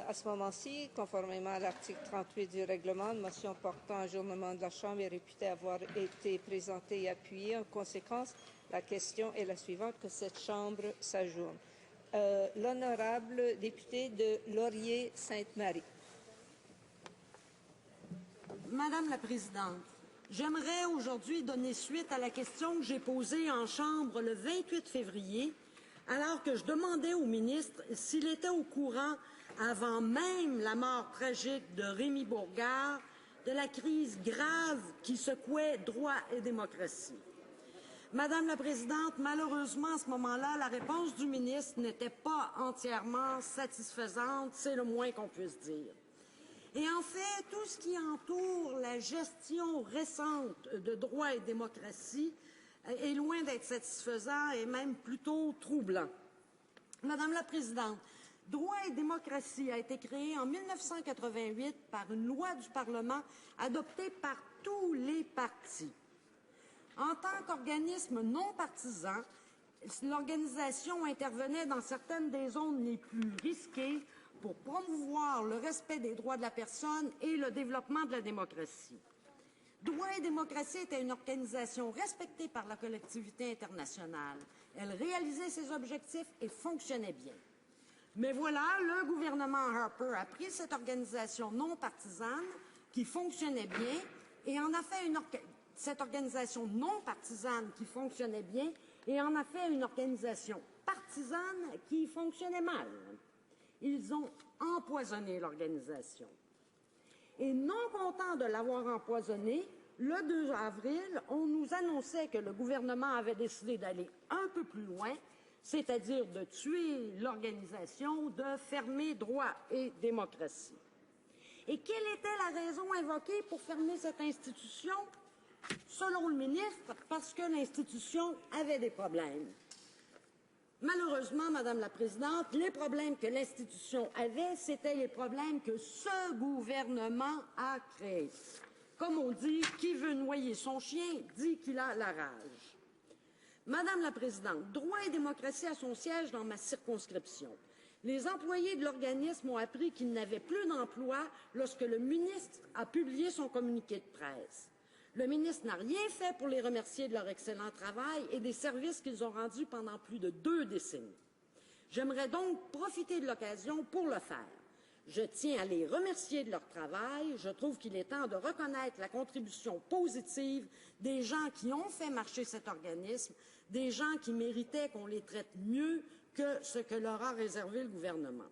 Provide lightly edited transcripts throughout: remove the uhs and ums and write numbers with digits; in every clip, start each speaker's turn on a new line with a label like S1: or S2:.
S1: À ce moment-ci, conformément à l'article 38 du règlement, une motion portant ajournement de la Chambre est réputée avoir été présentée et appuyée. En conséquence, la question est la suivante, que cette Chambre s'ajourne. L'honorable député de Laurier Ste-Marie.
S2: Madame la Présidente, j'aimerais aujourd'hui donner suite à la question que j'ai posée en Chambre le 28 février, alors que je demandais au ministre s'il était au courant, avant même la mort tragique de Rémy Bourgard, de la crise grave qui secouait Droits et Démocratie. Madame la Présidente, malheureusement, à ce moment-là, la réponse du ministre n'était pas entièrement satisfaisante, c'est le moins qu'on puisse dire. Et en fait, tout ce qui entoure la gestion récente de Droits et Démocratie est loin d'être satisfaisant et même plutôt troublant. Madame la Présidente, Droits et Démocratie a été créé en 1988 par une loi du Parlement adoptée par tous les partis. En tant qu'organisme non partisan, l'organisation intervenait dans certaines des zones les plus risquées pour promouvoir le respect des droits de la personne et le développement de la démocratie. Droits et Démocratie était une organisation respectée par la collectivité internationale. Elle réalisait ses objectifs et fonctionnait bien. Mais voilà, le gouvernement Harper a pris cette organisation non partisane qui fonctionnait bien et en a fait cette organisation non partisane qui fonctionnait bien et en a fait une organisation partisane qui fonctionnait mal. Ils ont empoisonné l'organisation. Et non content de l'avoir empoisonné, le 2 avril, on nous annonçait que le gouvernement avait décidé d'aller un peu plus loin, c'est-à-dire de tuer l'organisation, de fermer Droits et Démocratie. Et quelle était la raison invoquée pour fermer cette institution? Selon le ministre, parce que l'institution avait des problèmes. Malheureusement, Madame la Présidente, les problèmes que l'institution avait, c'étaient les problèmes que ce gouvernement a créés. Comme on dit, qui veut noyer son chien dit qu'il a la rage. Madame la Présidente, Droits et Démocratie a son siège dans ma circonscription. Les employés de l'organisme ont appris qu'ils n'avaient plus d'emploi lorsque le ministre a publié son communiqué de presse. Le ministre n'a rien fait pour les remercier de leur excellent travail et des services qu'ils ont rendus pendant plus de 2 décennies. J'aimerais donc profiter de l'occasion pour le faire. Je tiens à les remercier de leur travail. Je trouve qu'il est temps de reconnaître la contribution positive des gens qui ont fait marcher cet organisme, des gens qui méritaient qu'on les traite mieux que ce que leur a réservé le gouvernement.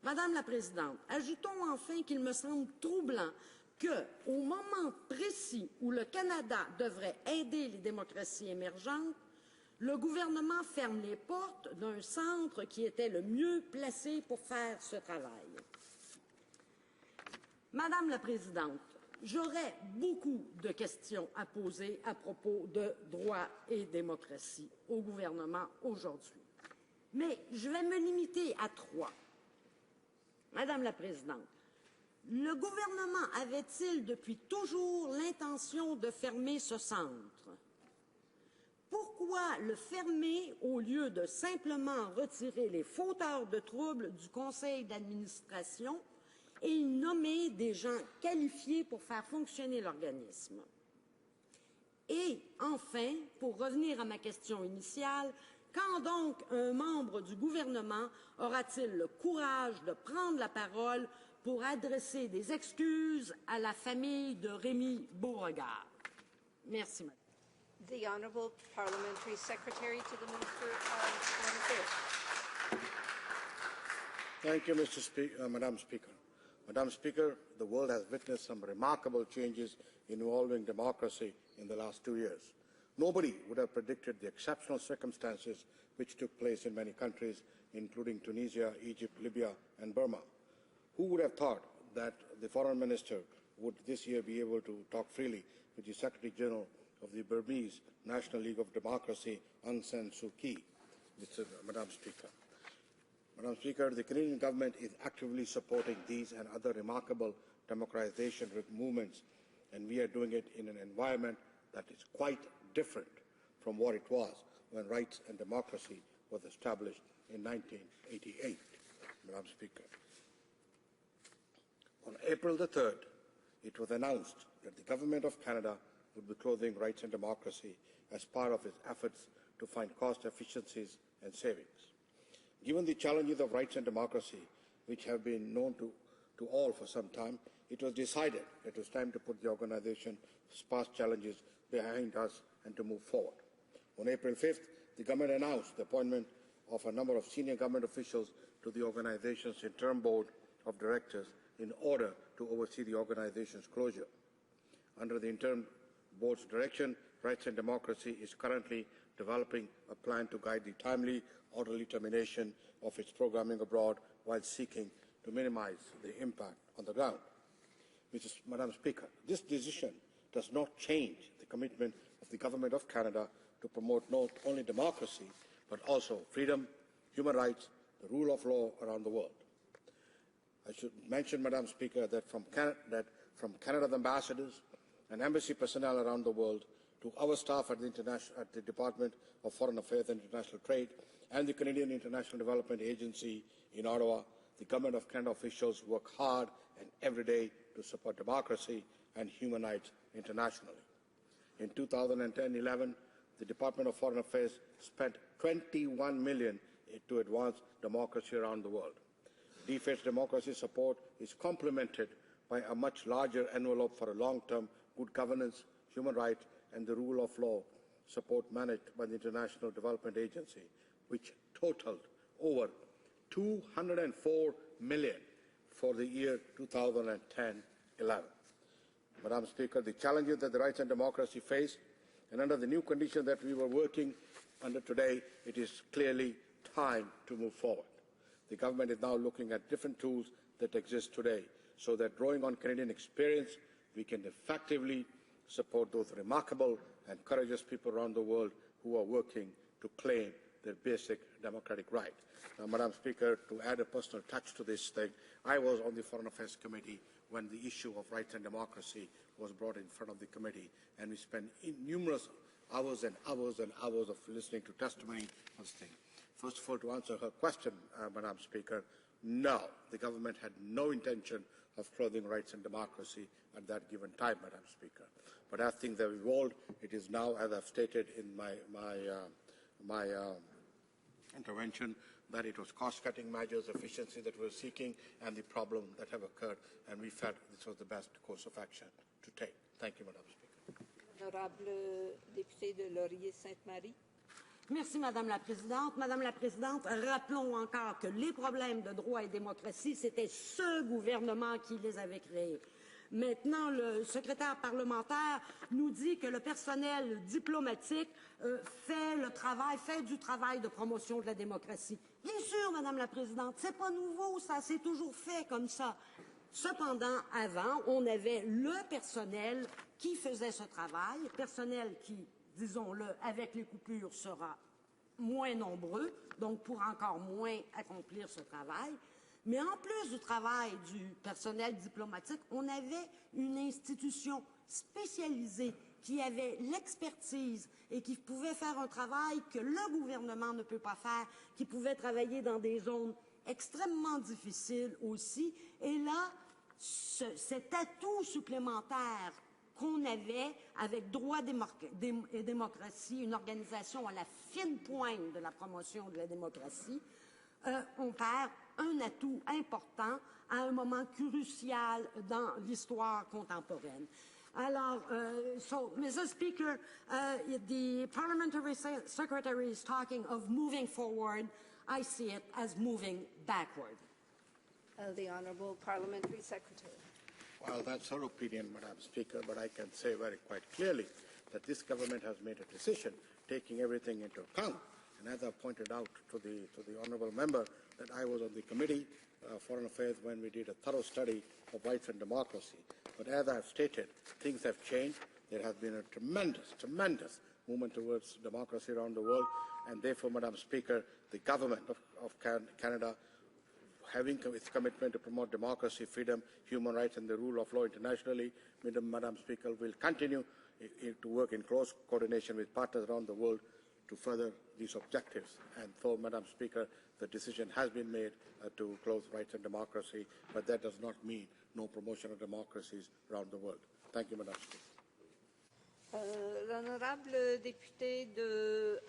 S2: Madame la Présidente, ajoutons enfin qu'il me semble troublant qu'au moment précis où le Canada devrait aider les démocraties émergentes, le gouvernement ferme les portes d'un centre qui était le mieux placé pour faire ce travail. Madame la Présidente, j'aurais beaucoup de questions à poser à propos de Droits et Démocratie au gouvernement aujourd'hui. Mais je vais me limiter à 3. Madame la Présidente, le gouvernement avait-il depuis toujours l'intention de fermer ce centre? Pourquoi le fermer au lieu de simplement retirer les fauteurs de troubles du conseil d'administration et nommer des gens qualifiés pour faire fonctionner l'organisme? Et enfin, pour revenir à ma question initiale, quand donc un membre du gouvernement aura-t-il le courage de prendre la parole pour adresser des excuses à la famille de Rémy Beauregard? Merci, Madame.
S1: The Honourable Parliamentary Secretary to the Minister of Foreign Affairs.
S3: Thank you, Madam Speaker. Madam Speaker, the world has witnessed some remarkable changes involving democracy in the last 2 years. Nobody would have predicted the exceptional circumstances which took place in many countries, including Tunisia, Egypt, Libya, and Burma. Who would have thought that the Foreign Minister would this year be able to talk freely with the Secretary General of the Burmese National League of Democracy, Aung San Suu Kyi, Madam Speaker. Madam Speaker, the Canadian government is actively supporting these and other remarkable democratization movements, and we are doing it in an environment that is quite different from what it was when rights and democracy was established in 1988. Madam Speaker. On April the 3rd, it was announced that the Government of Canada would be closing Rights and Democracy as part of its efforts to find cost efficiencies and savings. Given the challenges of rights and democracy, which have been known to all for some time, it was decided that it was time to put the organization's past challenges behind us and to move forward. On April 5th, the government announced the appointment of a number of senior government officials to the organization's interim board of directors in order to oversee the organization's closure. Under the interim board's direction, Rights and Democracy is currently developing a plan to guide the timely, orderly termination of its programming abroad while seeking to minimize the impact on the ground. Madam Speaker, this decision does not change the commitment of the Government of Canada to promote not only democracy, but also freedom, human rights, the rule of law around the world. I should mention, Madam Speaker, that from Canada's ambassadors and embassy personnel around the world to our staff at the Department of Foreign Affairs and International Trade and the Canadian International Development Agency in Ottawa, the Government of Canada officials work hard and every day to support democracy and human rights internationally. In 2010-11, the Department of Foreign Affairs spent $21 million to advance democracy around the world. DFA's democracy support is complemented by a much larger envelope for a long-term good governance, human rights, and the rule of law support managed by the International Development Agency, which totaled over $204 million for the year 2010-11. Madam Speaker, the challenges that the rights and democracy face, and under the new conditions that we were working under today, it is clearly time to move forward. The government is now looking at different tools that exist today so that drawing on Canadian experience, we can effectively support those remarkable and courageous people around the world who are working to claim their basic democratic right. Now, Madam Speaker, to add a personal touch to this thing, I was on the Foreign Affairs Committee when the issue of rights and democracy was brought in front of the committee, and we spent numerous hours and hours and hours of listening to testimony on this thing. First of all, to answer her question, Madam Speaker, no, the government had no intention of closing rights and democracy at that given time, Madam Speaker. But as things have evolved, it is now, as I've stated in my intervention, that it was cost-cutting measures, efficiency that we were seeking, and the problem that have occurred, and we felt this was the best course of action to take. Thank you, Madam Speaker.
S1: Honorable Députée de Laurier Ste-Marie.
S2: Merci, Madame la Présidente. Madame la Présidente, rappelons encore que les problèmes de droit et démocratie, c'était ce gouvernement qui les avait créés. Maintenant, le secrétaire parlementaire nous dit que le personnel diplomatique fait du travail de promotion de la démocratie. Bien sûr, Madame la Présidente, c'est pas nouveau, ça s'est toujours fait comme ça. Cependant, avant, on avait le personnel qui faisait ce travail, personnel qui, disons-le, avec les coupures sera moins nombreux, donc pour encore moins accomplir ce travail. Mais en plus du travail du personnel diplomatique, on avait une institution spécialisée qui avait l'expertise et qui pouvait faire un travail que le gouvernement ne peut pas faire, qui pouvait travailler dans des zones extrêmement difficiles aussi. Et là, cet atout supplémentaire qu'on avait avec Droits et Démocratie, une organisation à la fine pointe de la promotion de la démocratie, on perd un atout important à un moment crucial dans l'histoire contemporaine. Alors, so, Mr. Speaker, the Parliamentary Secretary is talking of moving forward. I see it as moving backward.
S1: The Honorable Parliamentary Secretary.
S3: Well, that's her opinion, Madam Speaker, but I can say very quite clearly that this government has made a decision taking everything into account. And as I pointed out to the honourable member, that I was on the Committee Foreign Affairs when we did a thorough study of rights and democracy. But as I have stated, things have changed. There has been a tremendous movement towards democracy around the world, and therefore, Madam Speaker, the government of Canada, having its commitment to promote democracy, freedom, human rights, and the rule of law internationally, Madam Speaker, will continue to work in close coordination with partners around the world to further these objectives. And so, Madam Speaker, the decision has been made to close rights and democracy, but that does not mean no promotion of democracies around the world. Thank you, Madam Speaker.
S1: L'honorable député de...